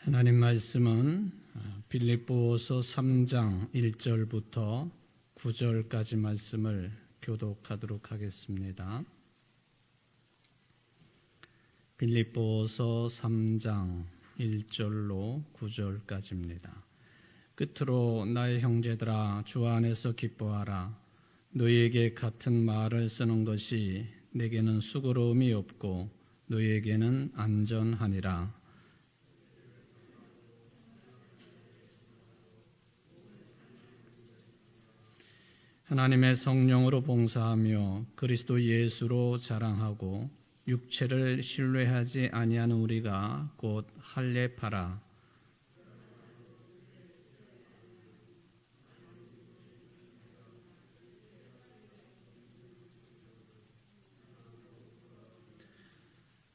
하나님 말씀은 빌립보서 3장 1절부터 9절까지 말씀을 교독하도록 하겠습니다. 빌립보서 3장 1절로 9절까지입니다. 끝으로 나의 형제들아 주 안에서 기뻐하라. 너희에게 같은 말을 쓰는 것이 내게는 수고로움이 없고 너희에게는 안전하니라. 하나님의 성령으로 봉사하며 그리스도 예수로 자랑하고 육체를 신뢰하지 아니하는 우리가 곧 할례파라.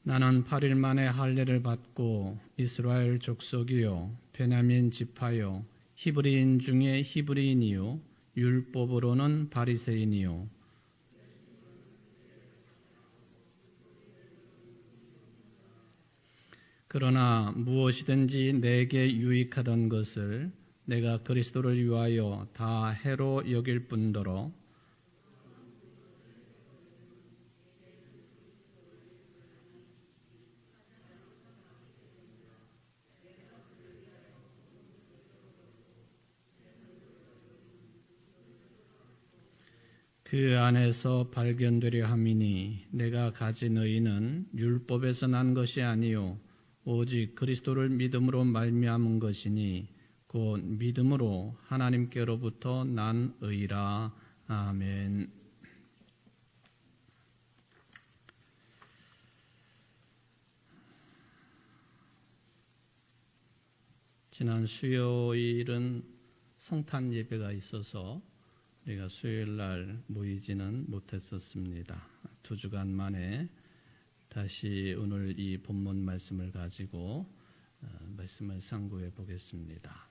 나는 8일 만에 할례를 받고 이스라엘 족속이요 베냐민 지파요 히브리인 중에 히브리인이요 율법으로는 바리새인이요 그러나 무엇이든지 내게 유익하던 것을 내가 그리스도를 위하여 다 해로 여길 뿐더러 그 안에서 발견되려 함이니 내가 가진 의는 율법에서 난 것이 아니요 오직 그리스도를 믿음으로 말미암은 것이니 곧 믿음으로 하나님께로부터 난 의라. 아멘. 지난 수요일은 성탄 예배가 있어서 우리가 수요일 날 모이지는 못했었습니다. 2주간 만에 다시 오늘 이 본문 말씀을 가지고 말씀을 상고해 보겠습니다.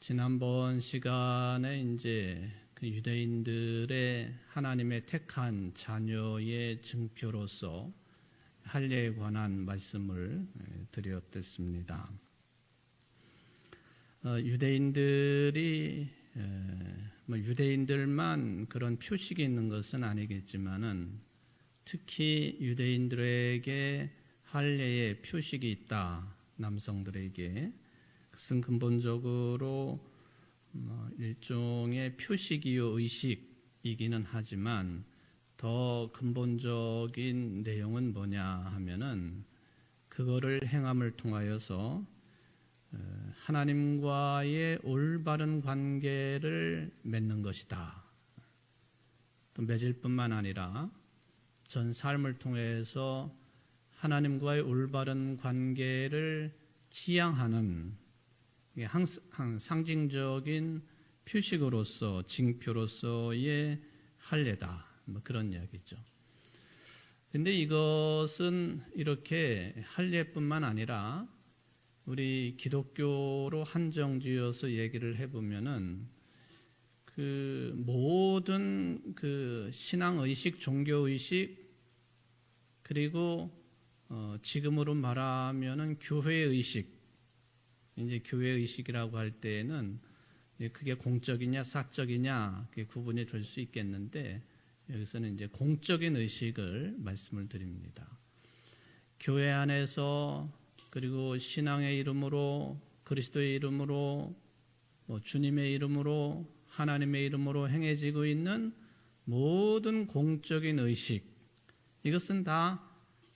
지난번 시간에 이제 그 유대인들의 하나님의 택한 자녀의 증표로서 할례에 관한 말씀을 드렸습니다. 유대인들만 그런 표식이 있는 것은 아니겠지만은 특히 유대인들에게 할례의 표식이 있다. 남성들에게 그것은 근본적으로 일종의 표식이요 의식이기는 하지만 더 근본적인 내용은 뭐냐 하면은 그거를 행함을 통하여서 하나님과의 올바른 관계를 맺는 것이다. 또 맺을 뿐만 아니라 전 삶을 통해서 하나님과의 올바른 관계를 지향하는 상징적인 표식으로서 징표로서의 할례다. 그런 이야기죠. 근데 이것은 이렇게 할례뿐만 아니라 우리 기독교로 한정지어서 얘기를 해보면은 그 모든 그 신앙의식, 종교의식 그리고 지금으로 말하면은 교회의식, 이제 교회의식이라고 할 때에는 그게 공적이냐 사적이냐 그게 구분이 될 수 있겠는데 여기서는 이제 공적인 의식을 말씀을 드립니다. 교회 안에서 그리고 신앙의 이름으로 그리스도의 이름으로 주님의 이름으로 하나님의 이름으로 행해지고 있는 모든 공적인 의식 이것은 다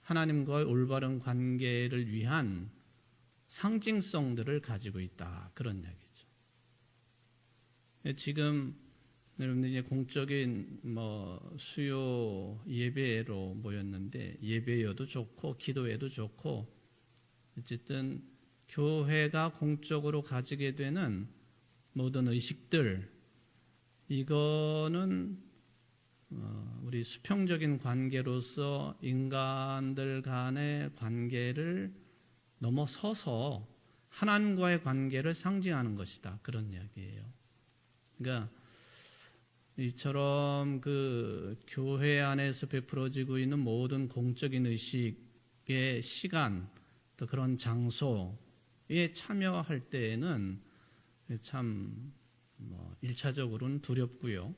하나님과의 올바른 관계를 위한 상징성들을 가지고 있다. 그런 이야기죠. 지금 여러분들 이제 공적인 수요 예배로 모였는데 예배여도 좋고 기도회도 좋고 어쨌든 교회가 공적으로 가지게 되는 모든 의식들 이거는 우리 수평적인 관계로서 인간들 간의 관계를 넘어서서 하나님과의 관계를 상징하는 것이다. 그런 이야기예요. 그러니까 이처럼 그 교회 안에서 베풀어지고 있는 모든 공적인 의식의 시간 또 그런 장소에 참여할 때에는 참 1차적으로는 두렵고요.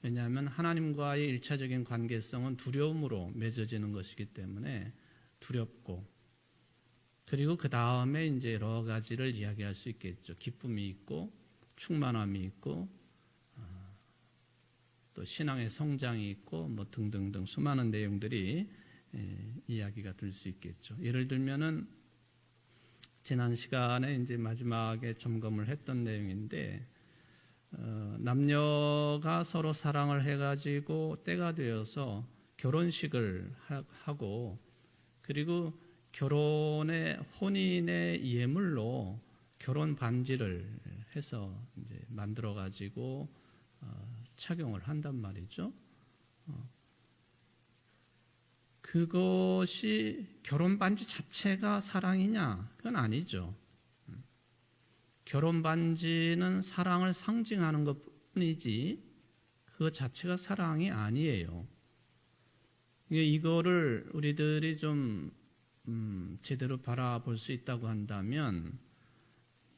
왜냐하면 하나님과의 일차적인 관계성은 두려움으로 맺어지는 것이기 때문에 두렵고, 그리고 그 다음에 이제 여러 가지를 이야기할 수 있겠죠. 기쁨이 있고 충만함이 있고 또 신앙의 성장이 있고 등등등 수많은 내용들이 이야기가 될 수 있겠죠. 예를 들면은 지난 시간에 이제 마지막에 점검을 했던 내용인데, 남녀가 서로 사랑을 해가지고 때가 되어서 결혼식을 하고, 그리고 혼인의 예물로 결혼 반지를 해서 이제 만들어가지고 착용을 한단 말이죠. 그것이 결혼 반지 자체가 사랑이냐? 그건 아니죠. 결혼 반지는 사랑을 상징하는 것뿐이지 그것 자체가 사랑이 아니에요. 이거를 우리들이 좀 제대로 바라볼 수 있다고 한다면,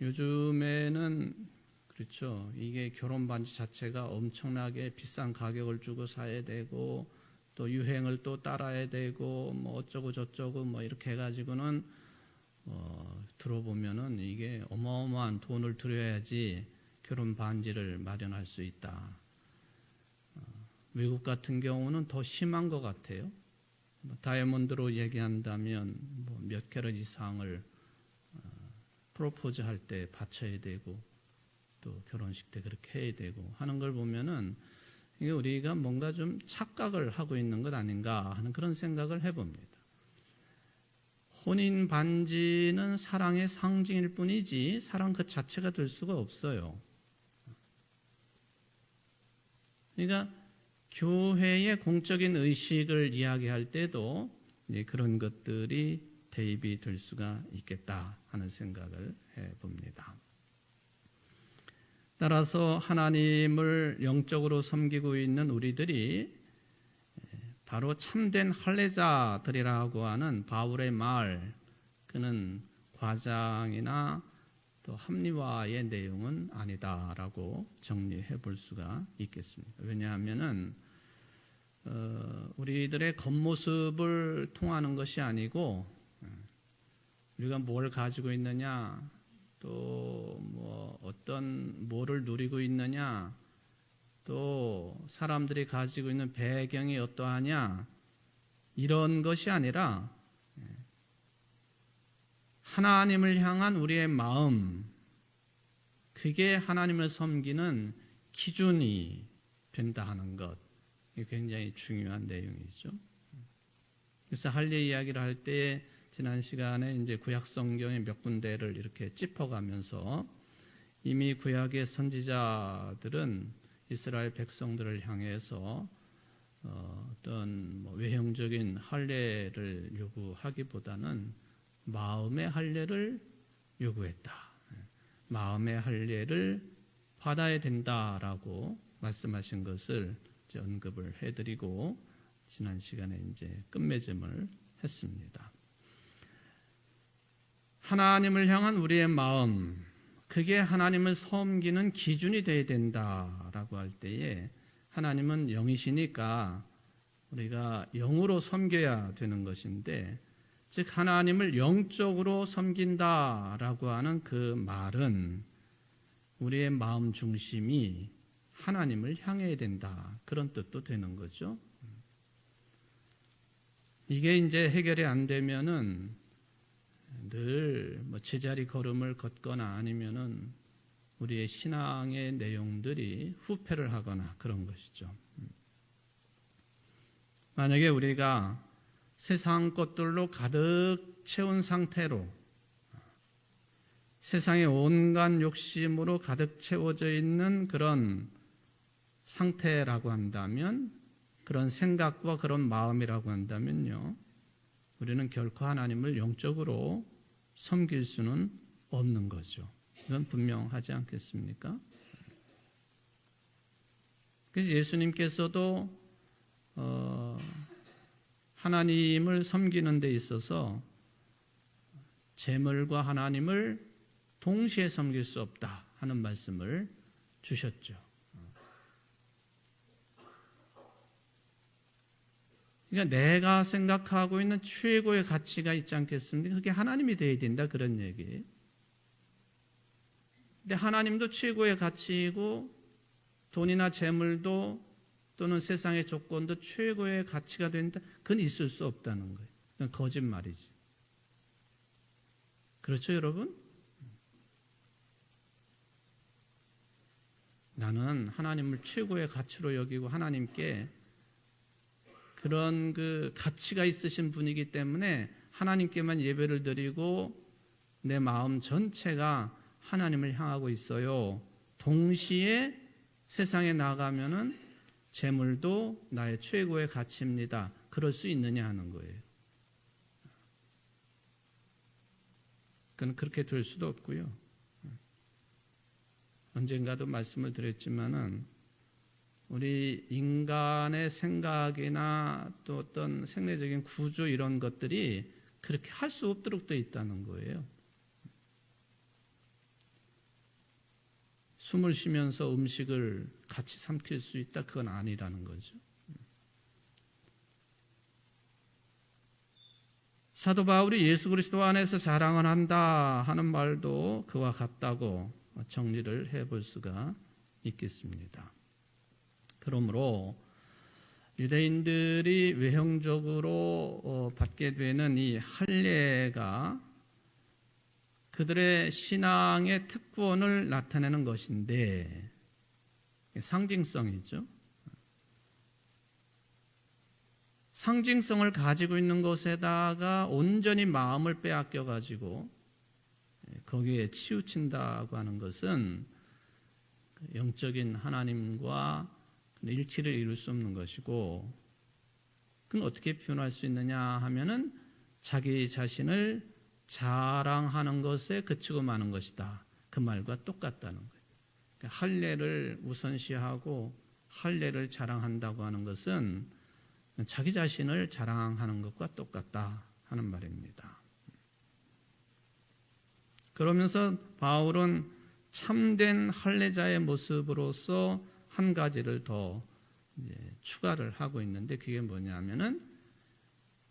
요즘에는 그렇죠. 이게 결혼 반지 자체가 엄청나게 비싼 가격을 주고 사야 되고, 또 유행을 또 따라야 되고, 어쩌고 저쩌고 이렇게 해가지고는 들어보면은 이게 어마어마한 돈을 들여야지 결혼 반지를 마련할 수 있다. 외국 같은 경우는 더 심한 것 같아요. 다이아몬드로 얘기한다면 몇 캐럿 이상을 프로포즈 할 때 바쳐야 되고, 또 결혼식 때 그렇게 해야 되고 하는 걸 보면은 이게 우리가 뭔가 좀 착각을 하고 있는 것 아닌가 하는 그런 생각을 해봅니다. 혼인 반지는 사랑의 상징일 뿐이지 사랑 그 자체가 될 수가 없어요. 그러니까 교회의 공적인 의식을 이야기할 때도 그런 것들이 대입이 될 수가 있겠다 하는 생각을 해봅니다. 따라서 하나님을 영적으로 섬기고 있는 우리들이 바로 참된 할례자들이라고 하는 바울의 말, 그는 과장이나 또 합리화의 내용은 아니다라고 정리해 볼 수가 있겠습니다. 왜냐하면은 우리들의 겉모습을 통하는 것이 아니고, 우리가 뭘 가지고 있느냐, 또 어떤 뭐를 누리고 있느냐, 또 사람들이 가지고 있는 배경이 어떠하냐, 이런 것이 아니라 하나님을 향한 우리의 마음, 그게 하나님을 섬기는 기준이 된다 하는 것, 이게 굉장히 중요한 내용이죠. 그래서 할례 이야기를 할 때 지난 시간에 이제 구약 성경의 몇 군데를 이렇게 짚어가면서, 이미 구약의 선지자들은 이스라엘 백성들을 향해서 어떤 외형적인 할례를 요구하기보다는 마음의 할례를 요구했다. 마음의 할례를 받아야 된다라고 말씀하신 것을 이제 언급을 해드리고, 지난 시간에 이제 끝맺음을 했습니다. 하나님을 향한 우리의 마음, 그게 하나님을 섬기는 기준이 되어야 된다라고 할 때에, 하나님은 영이시니까 우리가 영으로 섬겨야 되는 것인데, 즉 하나님을 영적으로 섬긴다라고 하는 그 말은 우리의 마음 중심이 하나님을 향해야 된다, 그런 뜻도 되는 거죠. 이게 이제 해결이 안 되면은 늘 제자리 걸음을 걷거나 아니면은 우리의 신앙의 내용들이 후퇴를 하거나 그런 것이죠. 만약에 우리가 세상 것들로 가득 채운 상태로, 세상의 온갖 욕심으로 가득 채워져 있는 그런 상태라고 한다면, 그런 생각과 그런 마음이라고 한다면요, 우리는 결코 하나님을 영적으로 섬길 수는 없는 거죠. 이건 분명하지 않겠습니까? 그래서 예수님께서도 하나님을 섬기는 데 있어서 재물과 하나님을 동시에 섬길 수 없다 하는 말씀을 주셨죠. 그러니까 내가 생각하고 있는 최고의 가치가 있지 않겠습니까? 그게 하나님이 되어야 된다 그런 얘기예요. 근데 하나님도 최고의 가치이고 돈이나 재물도 또는 세상의 조건도 최고의 가치가 된다. 그건 있을 수 없다는 거예요. 그건 거짓말이지. 그렇죠, 여러분? 나는 하나님을 최고의 가치로 여기고 하나님께 그런 그 가치가 있으신 분이기 때문에 하나님께만 예배를 드리고 내 마음 전체가 하나님을 향하고 있어요. 동시에 세상에 나가면은 재물도 나의 최고의 가치입니다. 그럴 수 있느냐 하는 거예요. 그건 그렇게 될 수도 없고요. 언젠가도 말씀을 드렸지만은 우리 인간의 생각이나 또 어떤 생리적인 구조 이런 것들이 그렇게 할 수 없도록 되어 있다는 거예요. 숨을 쉬면서 음식을 같이 삼킬 수 있다? 그건 아니라는 거죠. 사도 바울이 예수 그리스도 안에서 자랑을 한다 하는 말도 그와 같다고 정리를 해볼 수가 있겠습니다. 그러므로 유대인들이 외형적으로 받게 되는 이 할례가 그들의 신앙의 특권을 나타내는 것인데 상징성이죠. 상징성을 가지고 있는 것에다가 온전히 마음을 빼앗겨 가지고 거기에 치우친다고 하는 것은 영적인 하나님과 일치를 이룰 수 없는 것이고, 그건 어떻게 표현할 수 있느냐 하면은 자기 자신을 자랑하는 것에 그치고 마는 것이다. 그 말과 똑같다는 거예요. 그러니까 할례를 우선시하고 할례를 자랑한다고 하는 것은 자기 자신을 자랑하는 것과 똑같다 하는 말입니다. 그러면서 바울은 참된 할례자의 모습으로서 한 가지를 더 추가를 하고 있는데 그게 뭐냐면은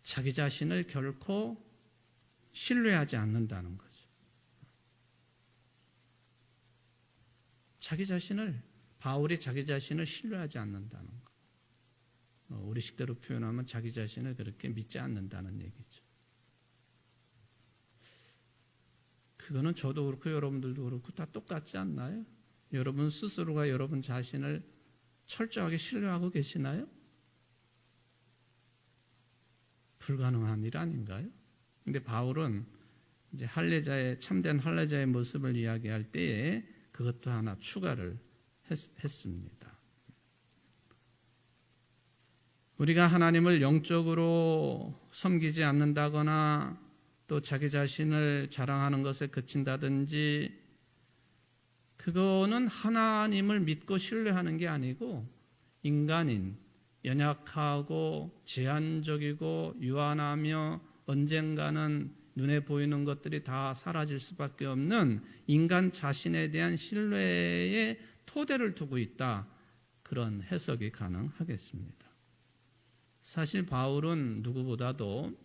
자기 자신을 결코 신뢰하지 않는다는 거죠. 바울이 자기 자신을 신뢰하지 않는다는 거. 우리식대로 표현하면 자기 자신을 그렇게 믿지 않는다는 얘기죠. 그거는 저도 그렇고 여러분들도 그렇고 다 똑같지 않나요? 여러분 스스로가 여러분 자신을 철저하게 신뢰하고 계시나요? 불가능한 일 아닌가요? 근데 바울은 이제 참된 할례자의 모습을 이야기할 때에 그것도 하나 추가를 했습니다. 우리가 하나님을 영적으로 섬기지 않는다거나 또 자기 자신을 자랑하는 것에 그친다든지 그거는 하나님을 믿고 신뢰하는 게 아니고 인간인, 연약하고 제한적이고 유한하며 언젠가는 눈에 보이는 것들이 다 사라질 수밖에 없는 인간 자신에 대한 신뢰의 토대를 두고 있다. 그런 해석이 가능하겠습니다. 사실 바울은 누구보다도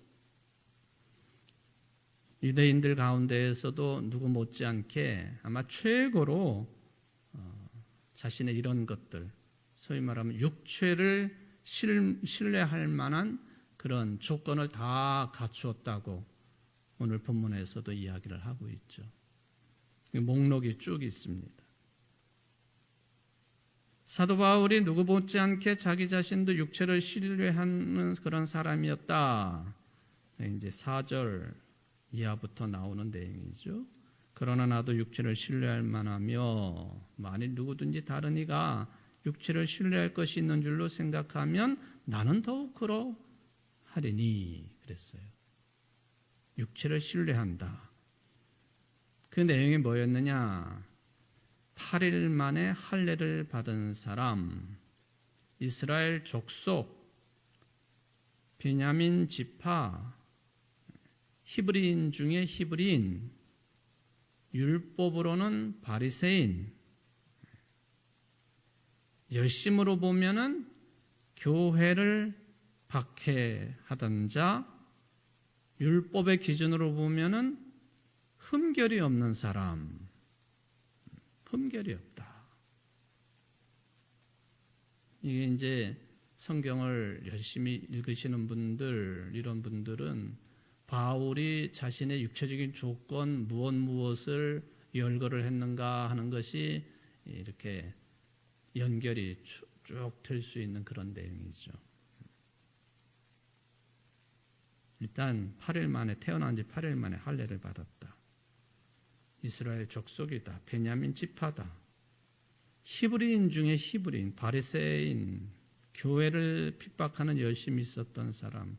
유대인들 가운데에서도 누구 못지않게 아마 최고로 자신의 이런 것들, 소위 말하면 육체를 신뢰할 만한 그런 조건을 다 갖추었다고 오늘 본문에서도 이야기를 하고 있죠. 목록이 쭉 있습니다. 사도 바울이 누구 못지않게 자기 자신도 육체를 신뢰하는 그런 사람이었다. 이제 4절 이하부터 나오는 내용이죠. 그러나 나도 육체를 신뢰할 만하며 만일 누구든지 다른 이가 육체를 신뢰할 것이 있는 줄로 생각하면 나는 더욱 그러하리니 그랬어요. 육체를 신뢰한다. 그 내용이 뭐였느냐? 8일 만에 할례를 받은 사람, 이스라엘 족속, 베냐민 지파, 히브리인 중에 히브리인, 율법으로는 바리새인, 열심으로 보면은 교회를 박해하던 자, 율법의 기준으로 보면은 흠결이 없는 사람, 흠결이 없다. 이게 이제 성경을 열심히 읽으시는 분들, 이런 분들은 바울이 자신의 육체적인 조건 무엇을 열거를 했는가 하는 것이 이렇게 연결이 쭉 될 수 있는 그런 내용이죠. 일단 8일 만에, 태어난 지 8일 만에 할례를 받았다. 이스라엘 족속이다. 베냐민 지파다. 히브리인 중에 히브리인, 바리새인, 교회를 핍박하는 열심이 있었던 사람,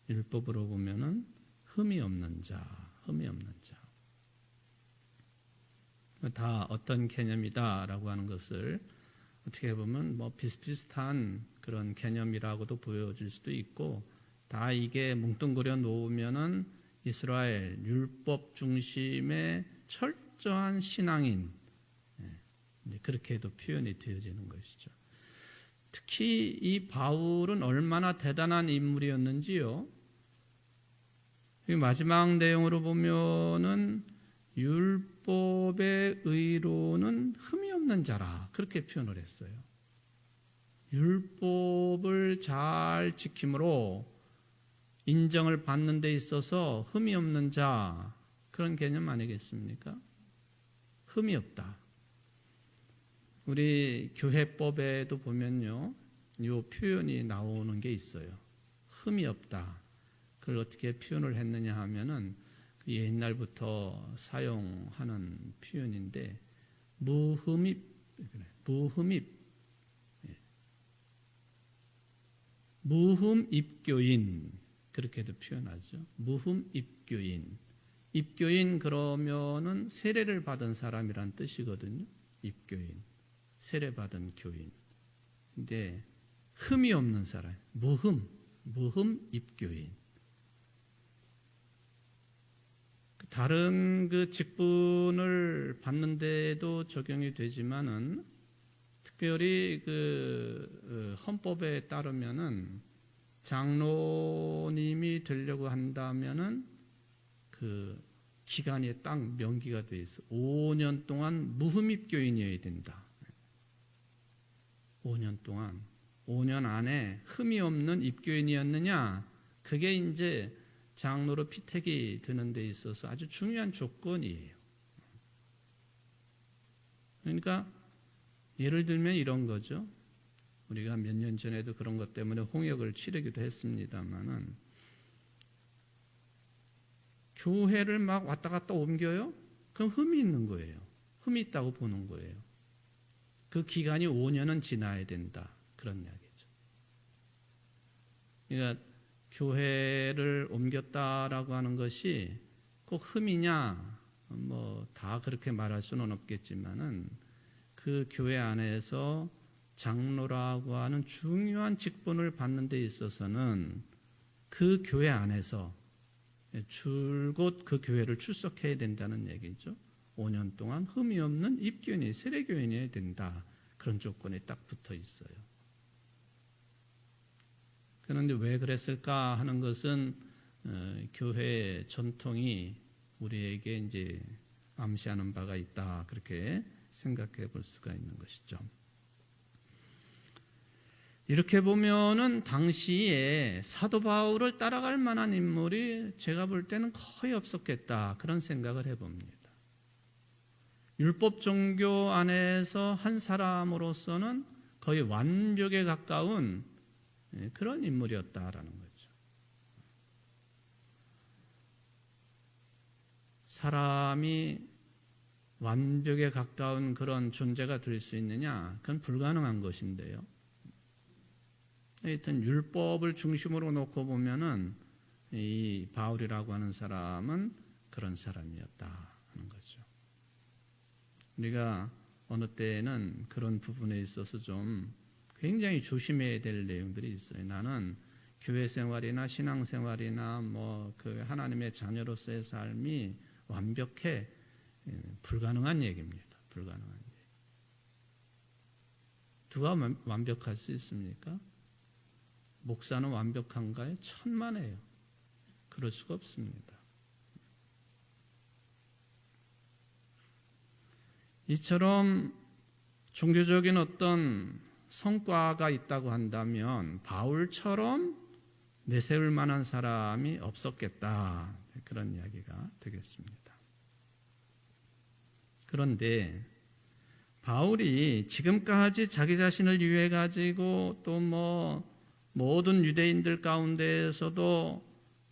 율법으로 보면은 흠이 없는 자, 흠이 없는 자. 다 어떤 개념이다라고 하는 것을 어떻게 보면 뭐 비슷비슷한 그런 개념이라고도 보여질 수도 있고, 다 이게 뭉뚱그려 놓으면은 이스라엘 율법 중심의 철저한 신앙인, 그렇게도 표현이 되어지는 것이죠. 특히 이 바울은 얼마나 대단한 인물이었는지요. 마지막 내용으로 보면은 율법의 의로는 흠이 없는 자라, 그렇게 표현을 했어요. 율법을 잘 지킴으로 인정을 받는 데 있어서 흠이 없는 자, 그런 개념 아니겠습니까? 흠이 없다. 우리 교회법에도 보면요, 이 표현이 나오는 게 있어요. 흠이 없다. 그걸 어떻게 표현을 했느냐 하면은 옛날부터 사용하는 표현인데, 무흠입, 무흠입교인, 그렇게도 표현하죠. 무흠입교인. 입교인 그러면은 세례를 받은 사람이란 뜻이거든요. 입교인, 세례받은 교인. 근데 흠이 없는 사람, 무흠입교인. 다른 그 직분을 받는데도 적용이 되지만은, 특별히 그 헌법에 따르면은 장로님이 되려고 한다면은 그 기간이 딱 명기가 돼 있어. 5년 동안 무흠입교인이어야 된다. 5년 동안, 5년 안에 흠이 없는 입교인이었느냐, 그게 이제 장로로 피택이 되는 데 있어서 아주 중요한 조건이에요. 그러니까 예를 들면 이런 거죠. 우리가 몇 년 전에도 그런 것 때문에 홍역을 치르기도 했습니다만은, 교회를 막 왔다 갔다 옮겨요? 그럼 흠이 있는 거예요. 흠이 있다고 보는 거예요. 그 기간이 5년은 지나야 된다, 그런 이야기죠. 그러니까 교회를 옮겼다라고 하는 것이 꼭 흠이냐, 뭐 다 그렇게 말할 수는 없겠지만은, 그 교회 안에서 장로라고 하는 중요한 직분을 받는 데 있어서는 그 교회 안에서 줄곧 그 교회를 출석해야 된다는 얘기죠. 5년 동안 흠이 없는 입교인이, 세례교인이어야 된다, 그런 조건이 딱 붙어 있어요. 그런데 왜 그랬을까 하는 것은 교회의 전통이 우리에게 이제 암시하는 바가 있다, 그렇게 생각해 볼 수가 있는 것이죠. 이렇게 보면은 당시에 사도 바울을 따라갈 만한 인물이 제가 볼 때는 거의 없었겠다, 그런 생각을 해봅니다. 율법 종교 안에서 한 사람으로서는 거의 완벽에 가까운 그런 인물이었다라는 거죠. 사람이 완벽에 가까운 그런 존재가 될 수 있느냐? 그건 불가능한 것인데요. 하여튼 율법을 중심으로 놓고 보면은 이 바울이라고 하는 사람은 그런 사람이었다 하는 거죠. 우리가 어느 때에는 그런 부분에 있어서 좀 굉장히 조심해야 될 내용들이 있어요. 나는 교회 생활이나 신앙 생활이나 뭐 그 하나님의 자녀로서의 삶이 완벽해 불가능한 얘기입니다. 불가능한 얘기. 누가 완벽할 수 있습니까? 목사는 완벽한가요? 천만에요. 그럴 수가 없습니다. 이처럼 종교적인 어떤 성과가 있다고 한다면 바울처럼 내세울 만한 사람이 없었겠다. 그런 이야기가 되겠습니다. 그런데 바울이 지금까지 자기 자신을 위해 가지고 또 모든 유대인들 가운데에서도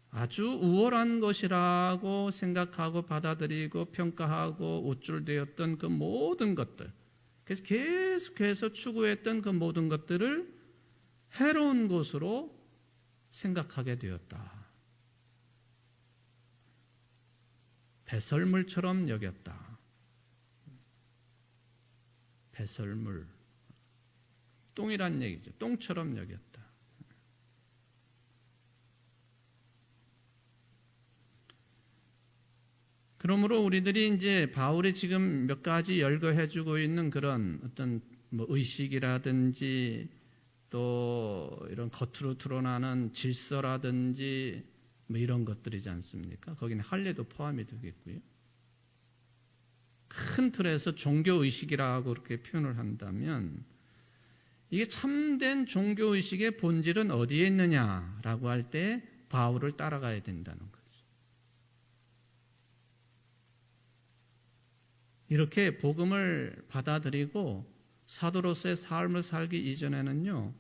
아주 우월한 것이라고 생각하고 받아들이고 평가하고 우쭐대었던 그 모든 것들, 그래서 계속해서 추구했던 그 모든 것들을 해로운 것으로 생각하게 되었다. 배설물처럼 여겼다. 배설물, 똥이란 얘기죠. 똥처럼 여겼다. 그러므로 우리들이 이제 바울이 지금 몇 가지 열거해주고 있는 그런 어떤 의식이라든지 또 이런 겉으로 드러나는 질서라든지 이런 것들이지 않습니까? 거기는 할례도 포함이 되겠고요. 큰 틀에서 종교의식이라고 그렇게 표현을 한다면 이게 참된 종교의식의 본질은 어디에 있느냐라고 할 때 바울을 따라가야 된다는 거죠. 이렇게 복음을 받아들이고 사도로서의 삶을 살기 이전에는요,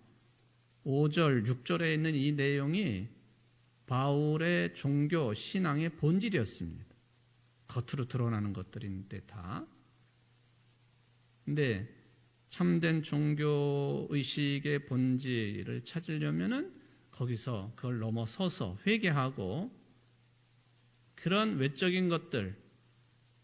5절, 6절에 있는 이 내용이 바울의 종교, 신앙의 본질이었습니다. 겉으로 드러나는 것들인데 다. 근데 참된 종교의식의 본질을 찾으려면은 거기서 그걸 넘어서서 회개하고 그런 외적인 것들,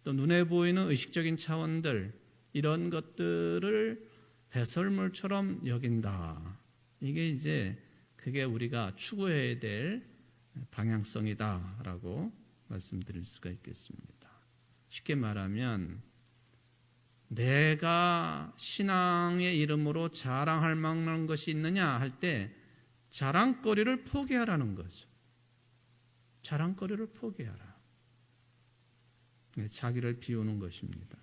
또 눈에 보이는 의식적인 차원들, 이런 것들을 배설물처럼 여긴다. 이게 이제 그게 우리가 추구해야 될 방향성이다라고 말씀드릴 수가 있겠습니다. 쉽게 말하면 내가 신앙의 이름으로 자랑할 만한 것이 있느냐 할 때 자랑거리를 포기하라는 거죠. 자랑거리를 포기하라. 자기를 비우는 것입니다.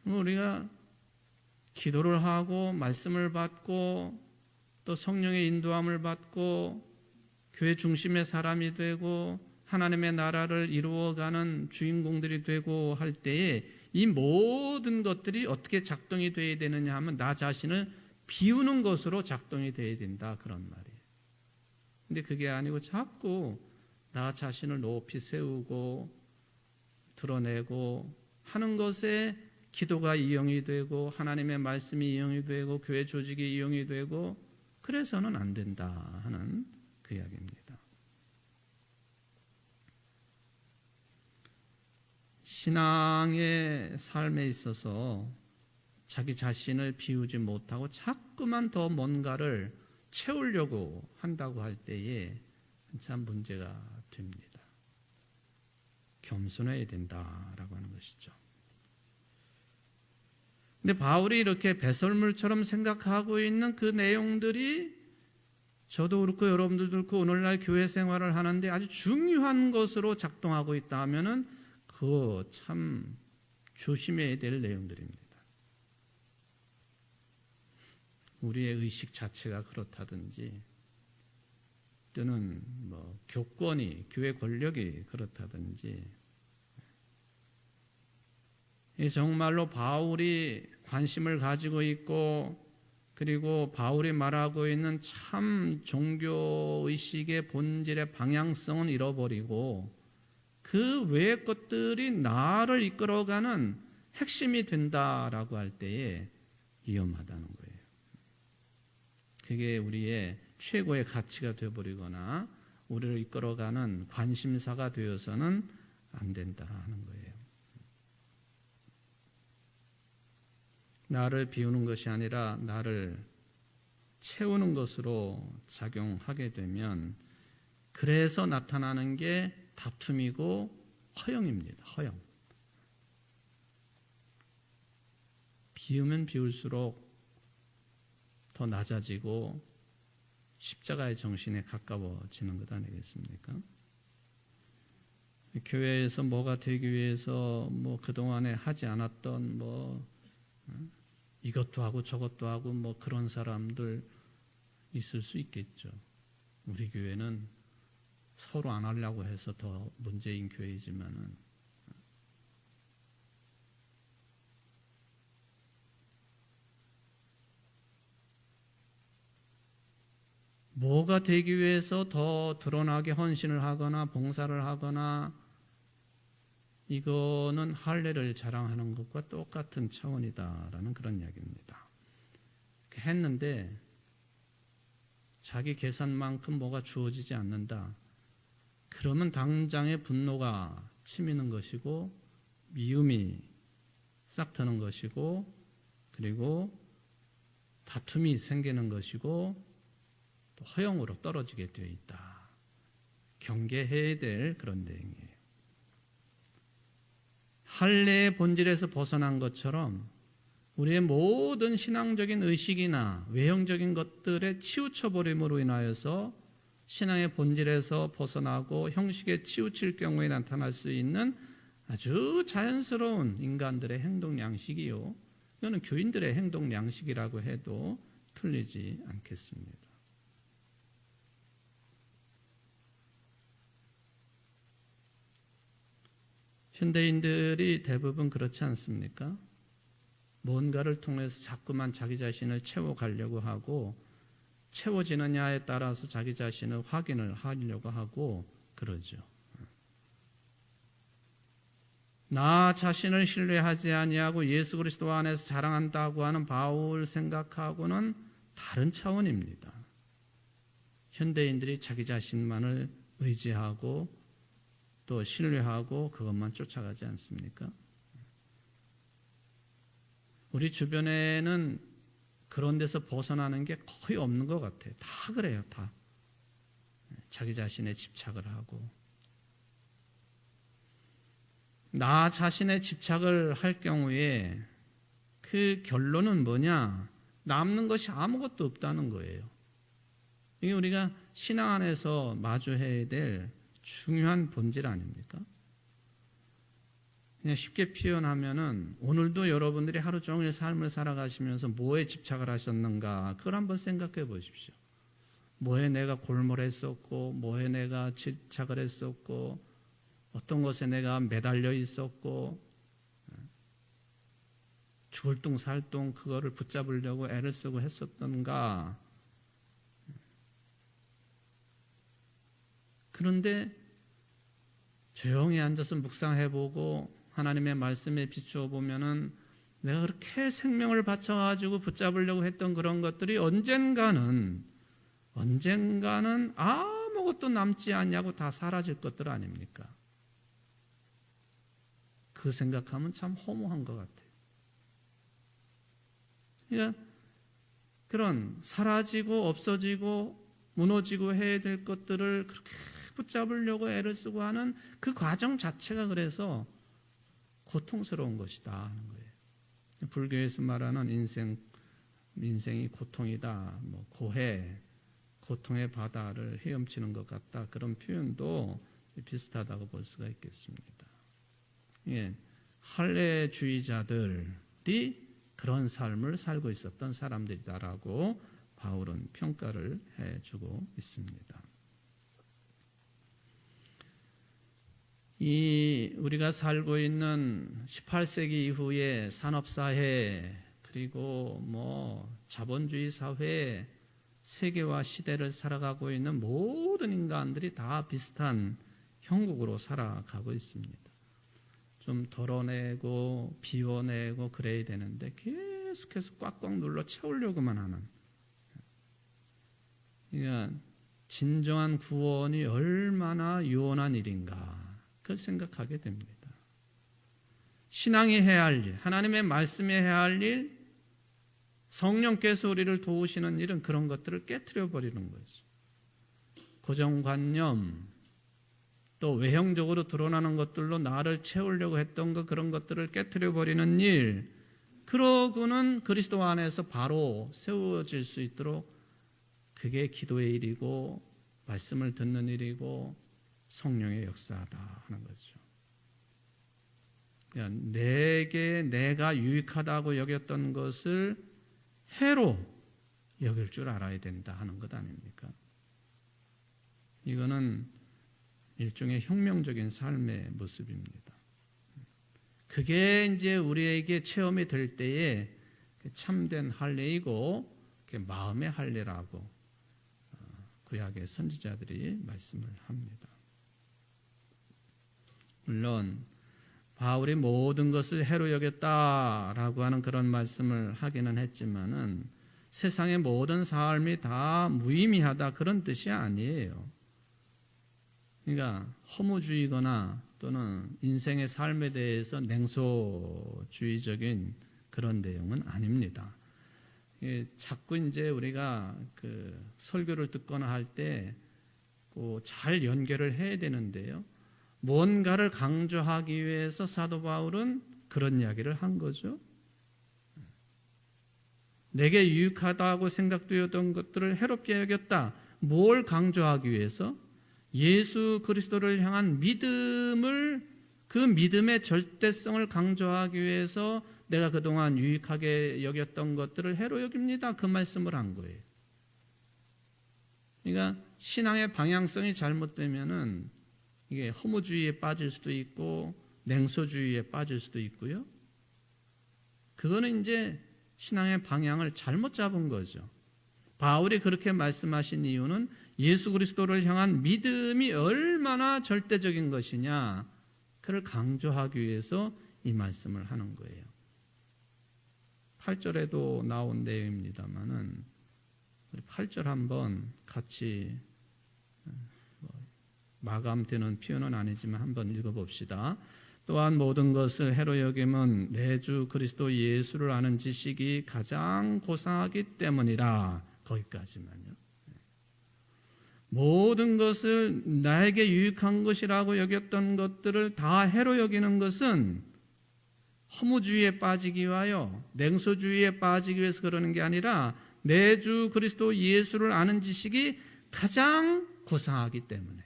우리가 기도를 하고 말씀을 받고 또 성령의 인도함을 받고 교회 중심의 사람이 되고 하나님의 나라를 이루어가는 주인공들이 되고 할 때에 이 모든 것들이 어떻게 작동이 되어야 되느냐 하면 나 자신을 비우는 것으로 작동이 되어야 된다, 그런 말이에요. 근데 그게 아니고 자꾸 나 자신을 높이 세우고 드러내고 하는 것에 기도가 이용이 되고 하나님의 말씀이 이용이 되고 교회 조직이 이용이 되고 그래서는 안 된다 하는 그 이야기입니다. 신앙의 삶에 있어서 자기 자신을 비우지 못하고 자꾸만 더 뭔가를 채우려고 한다고 할 때에 참 문제가 됩니다. 겸손해야 된다라고 하는 것이죠. 근데 바울이 이렇게 배설물처럼 생각하고 있는 그 내용들이 저도 그렇고 여러분들도 그렇고 오늘날 교회 생활을 하는데 아주 중요한 것으로 작동하고 있다 하면은 그거 참 조심해야 될 내용들입니다. 우리의 의식 자체가 그렇다든지 또는 교권이, 교회 권력이 그렇다든지, 정말로 바울이 관심을 가지고 있고 그리고 바울이 말하고 있는 참 종교의식의 본질의 방향성은 잃어버리고 그 외의 것들이 나를 이끌어가는 핵심이 된다라고 할 때에 위험하다는 거예요. 그게 우리의 최고의 가치가 되어버리거나 우리를 이끌어가는 관심사가 되어서는 안 된다는 거예요. 나를 비우는 것이 아니라 나를 채우는 것으로 작용하게 되면 그래서 나타나는 게 다툼이고 허영입니다. 허영. 비우면 비울수록 더 낮아지고 십자가의 정신에 가까워지는 것 아니겠습니까? 교회에서 뭐가 되기 위해서 뭐 그동안에 하지 않았던 뭐 이것도 하고 저것도 하고 뭐 그런 사람들 있을 수 있겠죠. 우리 교회는 서로 안 하려고 해서 더 문제인 교회이지만은 뭐가 되기 위해서 더 드러나게 헌신을 하거나 봉사를 하거나 이거는 할례를 자랑하는 것과 똑같은 차원이다라는 그런 이야기입니다. 했는데 자기 계산만큼 뭐가 주어지지 않는다. 그러면 당장의 분노가 치미는 것이고 미움이 싹 트는 것이고 그리고 다툼이 생기는 것이고 또 허영으로 떨어지게 되어 있다. 경계해야 될 그런 내용이에요. 할례의 본질에서 벗어난 것처럼 우리의 모든 신앙적인 의식이나 외형적인 것들에 치우쳐버림으로 인하여서 신앙의 본질에서 벗어나고 형식에 치우칠 경우에 나타날 수 있는 아주 자연스러운 인간들의 행동 양식이요. 이거는 교인들의 행동 양식이라고 해도 틀리지 않겠습니다. 현대인들이 대부분 그렇지 않습니까? 뭔가를 통해서 자꾸만 자기 자신을 채워가려고 하고 채워지느냐에 따라서 자기 자신을 확인을 하려고 하고 그러죠. 나 자신을 신뢰하지 아니하고 예수 그리스도 안에서 자랑한다고 하는 바울 생각하고는 다른 차원입니다. 현대인들이 자기 자신만을 의지하고 또 신뢰하고 그것만 쫓아가지 않습니까? 우리 주변에는 그런 데서 벗어나는 게 거의 없는 것 같아요. 다 그래요, 다. 자기 자신에 집착을 하고. 나 자신에 집착을 할 경우에 그 결론은 뭐냐? 남는 것이 아무것도 없다는 거예요. 이게 우리가 신앙 안에서 마주해야 될 중요한 본질 아닙니까? 그냥 쉽게 표현하면은 오늘도 여러분들이 하루 종일 삶을 살아가시면서 뭐에 집착을 하셨는가 그걸 한번 생각해 보십시오. 뭐에 내가 골몰했었고 뭐에 내가 집착을 했었고 어떤 것에 내가 매달려 있었고 죽을 둥 살 둥 그거를 붙잡으려고 애를 쓰고 했었던가. 그런데 조용히 앉아서 묵상해보고 하나님의 말씀에 비추어 보면은 내가 그렇게 생명을 바쳐가지고 붙잡으려고 했던 그런 것들이 언젠가는 아무것도 남지 않냐고 다 사라질 것들 아닙니까? 그 생각하면 참 허무한 것 같아요. 그러니까 그런 사라지고 없어지고 무너지고 해야 될 것들을 그렇게 붙잡으려고 애를 쓰고 하는 그 과정 자체가 그래서 고통스러운 것이다 하는 거예요. 불교에서 말하는 인생이 고통이다, 뭐 고해, 고통의 바다를 헤엄치는 것 같다 그런 표현도 비슷하다고 볼 수가 있겠습니다. 예, 할례주의자들이 그런 삶을 살고 있었던 사람들이다라고 바울은 평가를 해주고 있습니다. 우리가 살고 있는 18세기 이후의 산업사회 그리고 자본주의 사회 세계화 시대를 살아가고 있는 모든 인간들이 다 비슷한 형국으로 살아가고 있습니다. 좀 덜어내고 비워내고 그래야 되는데 계속해서 꽉꽉 눌러 채우려고만 하는. 그러니까 진정한 구원이 얼마나 유언한 일인가 그걸 생각하게 됩니다. 신앙이 해야 할 일, 하나님의 말씀이 해야 할 일, 성령께서 우리를 도우시는 일은 그런 것들을 깨트려 버리는 거죠. 고정관념, 또 외형적으로 드러나는 것들로 나를 채우려고 했던 그런 것들을 깨트려 버리는 일, 그러고는 그리스도 안에서 바로 세워질 수 있도록 그게 기도의 일이고 말씀을 듣는 일이고 성령의 역사다 하는 거죠. 내게 내가 유익하다고 여겼던 것을 해로 여길 줄 알아야 된다 하는 것 아닙니까? 이거는 일종의 혁명적인 삶의 모습입니다. 그게 이제 우리에게 체험이 될 때에 참된 할례이고 마음의 할례라고 구약의 선지자들이 말씀을 합니다. 물론 바울이 모든 것을 해로 여겼다라고 하는 그런 말씀을 하기는 했지만은 세상의 모든 삶이 다 무의미하다 그런 뜻이 아니에요. 그러니까 허무주의거나 또는 인생의 삶에 대해서 냉소주의적인 그런 내용은 아닙니다. 자꾸 이제 우리가 그 설교를 듣거나 할 때 잘 연결을 해야 되는데요. 뭔가를 강조하기 위해서 사도 바울은 그런 이야기를 한 거죠. 내게 유익하다고 생각되었던 것들을 해롭게 여겼다. 뭘 강조하기 위해서? 예수 그리스도를 향한 믿음을, 그 믿음의 절대성을 강조하기 위해서 내가 그동안 유익하게 여겼던 것들을 해로 여깁니다. 그 말씀을 한 거예요. 그러니까 신앙의 방향성이 잘못되면은 이게 허무주의에 빠질 수도 있고 냉소주의에 빠질 수도 있고요. 그거는 이제 신앙의 방향을 잘못 잡은 거죠. 바울이 그렇게 말씀하신 이유는 예수 그리스도를 향한 믿음이 얼마나 절대적인 것이냐, 그를 강조하기 위해서 이 말씀을 하는 거예요. 8절에도 나온 내용입니다만은 8절 한번 같이 마감되는 표현은 아니지만 한번 읽어봅시다. 또한 모든 것을 해로 여김은 내 주 그리스도 예수를 아는 지식이 가장 고상하기 때문이라. 거기까지만요. 모든 것을 나에게 유익한 것이라고 여겼던 것들을 다 해로 여기는 것은 허무주의에 빠지기 위하여, 냉소주의에 빠지기 위해서 그러는 게 아니라 내 주 그리스도 예수를 아는 지식이 가장 고상하기 때문에,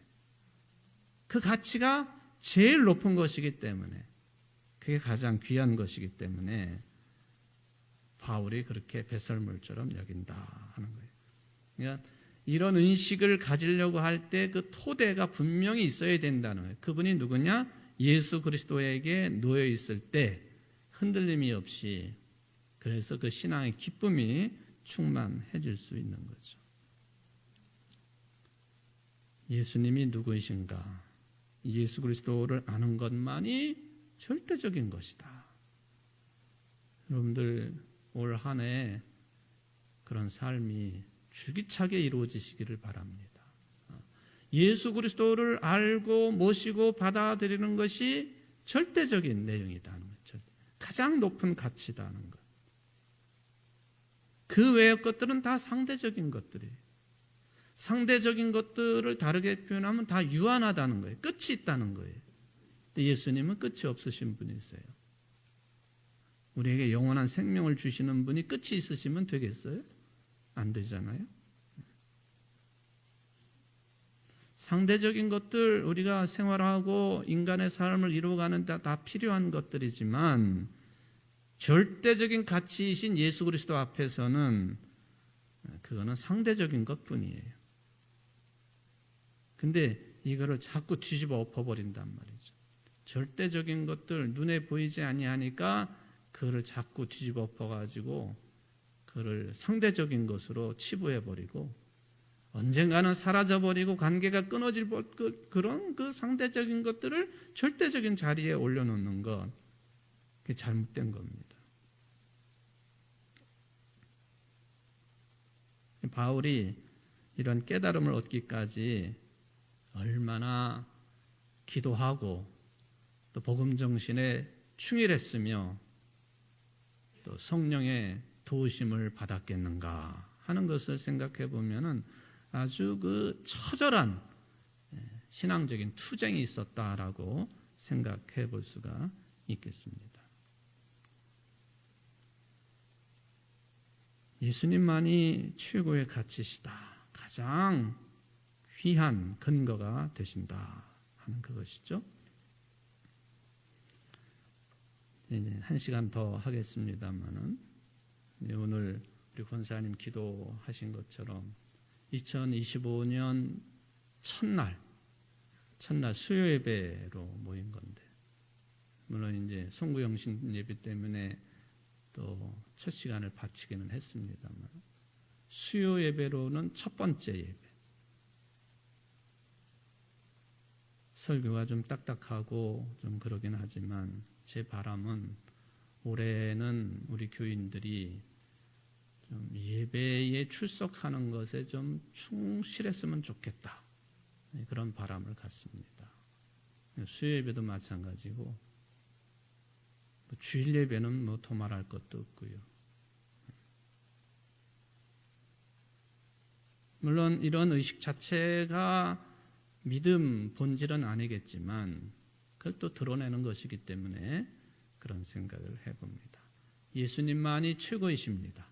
그 가치가 제일 높은 것이기 때문에, 그게 가장 귀한 것이기 때문에 바울이 그렇게 배설물처럼 여긴다 하는 거예요. 그러니까 이런 의식을 가지려고 할 때 그 토대가 분명히 있어야 된다는 거예요. 그분이 누구냐? 예수 그리스도에게 놓여 있을 때 흔들림이 없이, 그래서 그 신앙의 기쁨이 충만해질 수 있는 거죠. 예수님이 누구이신가? 예수 그리스도를 아는 것만이 절대적인 것이다. 여러분들 올 한 해 그런 삶이 줄기차게 이루어지시기를 바랍니다. 예수 그리스도를 알고 모시고 받아들이는 것이 절대적인 내용이다는 거죠. 가장 높은 가치다는 것. 그 외의 것들은 다 상대적인 것들이에요. 상대적인 것들을 다르게 표현하면 다 유한하다는 거예요. 끝이 있다는 거예요. 근데 예수님은 끝이 없으신 분이세요. 우리에게 영원한 생명을 주시는 분이 끝이 있으시면 되겠어요? 안 되잖아요. 상대적인 것들, 우리가 생활하고 인간의 삶을 이루어가는 데 다 필요한 것들이지만 절대적인 가치이신 예수 그리스도 앞에서는 그거는 상대적인 것뿐이에요. 근데 이거를 자꾸 뒤집어 엎어버린단 말이죠. 절대적인 것들 눈에 보이지 아니하니까 그거를 자꾸 뒤집어 엎어가지고 그를 상대적인 것으로 치부해버리고 언젠가는 사라져버리고 관계가 끊어질 그런 그 상대적인 것들을 절대적인 자리에 올려놓는 것, 그게 잘못된 겁니다. 바울이 이런 깨달음을 얻기까지 얼마나 기도하고 또 복음 정신에 충실했으며 또 성령의 도우심을 받았겠는가 하는 것을 생각해 보면은 아주 그 처절한 신앙적인 투쟁이 있었다라고 생각해 볼 수가 있겠습니다. 예수님만이 최고의 가치시다. 가장 귀한 근거가 되신다 하는 그것이죠. 이제 1시간 더 하겠습니다만은 오늘 우리 권사님 기도하신 것처럼 2025년 첫날 수요 예배로 모인 건데, 물론 이제 송구영신 예배 때문에 또 첫 시간을 바치기는 했습니다만, 수요 예배로는 첫 번째 예배. 설교가 좀 딱딱하고 좀 그러긴 하지만 제 바람은 올해는 우리 교인들이 좀 예배에 출석하는 것에 좀 충실했으면 좋겠다. 그런 바람을 갖습니다. 수요 예배도 마찬가지고 주일 예배는 도말할 것도 없고요. 물론 이런 의식 자체가 믿음 본질은 아니겠지만 그걸 또 드러내는 것이기 때문에 그런 생각을 해봅니다. 예수님만이 최고이십니다.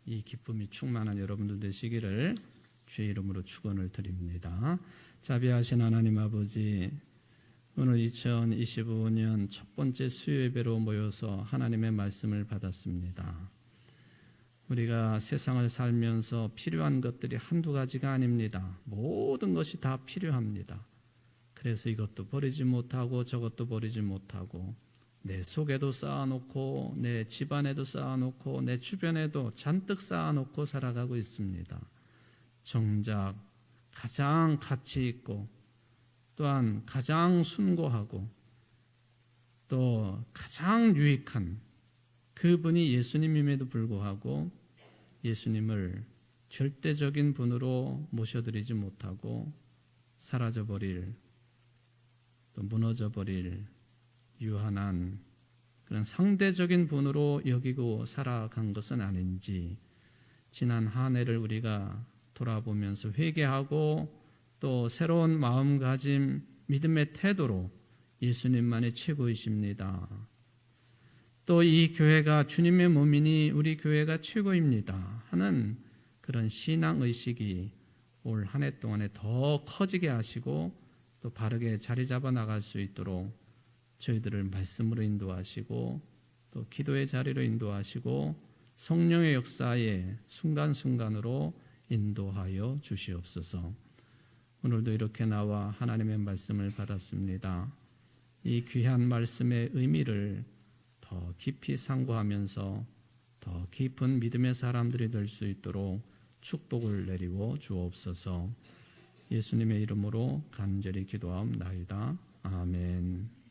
이 기쁨이 충만한 여러분들 되시기를 주의 이름으로 축원을 드립니다. 자비하신 하나님 아버지, 오늘 2025년 첫 번째 수요 예배로 모여서 하나님의 말씀을 받았습니다. 우리가 세상을 살면서 필요한 것들이 한두 가지가 아닙니다. 모든 것이 다 필요합니다. 그래서 이것도 버리지 못하고 저것도 버리지 못하고 내 속에도 쌓아놓고 내 집안에도 쌓아놓고 내 주변에도 잔뜩 쌓아놓고 살아가고 있습니다. 정작 가장 가치 있고 또한 가장 숭고하고 또 가장 유익한 그분이 예수님임에도 불구하고 예수님을 절대적인 분으로 모셔드리지 못하고 사라져버릴, 또 무너져버릴 유한한 그런 상대적인 분으로 여기고 살아간 것은 아닌지, 지난 한 해를 우리가 돌아보면서 회개하고 또 새로운 마음가짐, 믿음의 태도로 예수님만이 최고이십니다. 또 이 교회가 주님의 몸이니 우리 교회가 최고입니다 하는 그런 신앙의식이 올 한 해 동안에 더 커지게 하시고 또 바르게 자리 잡아 나갈 수 있도록 저희들을 말씀으로 인도하시고 또 기도의 자리로 인도하시고 성령의 역사에 순간순간으로 인도하여 주시옵소서. 오늘도 이렇게 나와 하나님의 말씀을 받았습니다. 이 귀한 말씀의 의미를 더 깊이 상고하면서 더 깊은 믿음의 사람들이 될 수 있도록 축복을 내리고 주옵소서. 예수님의 이름으로 간절히 기도하옵나이다. 아멘.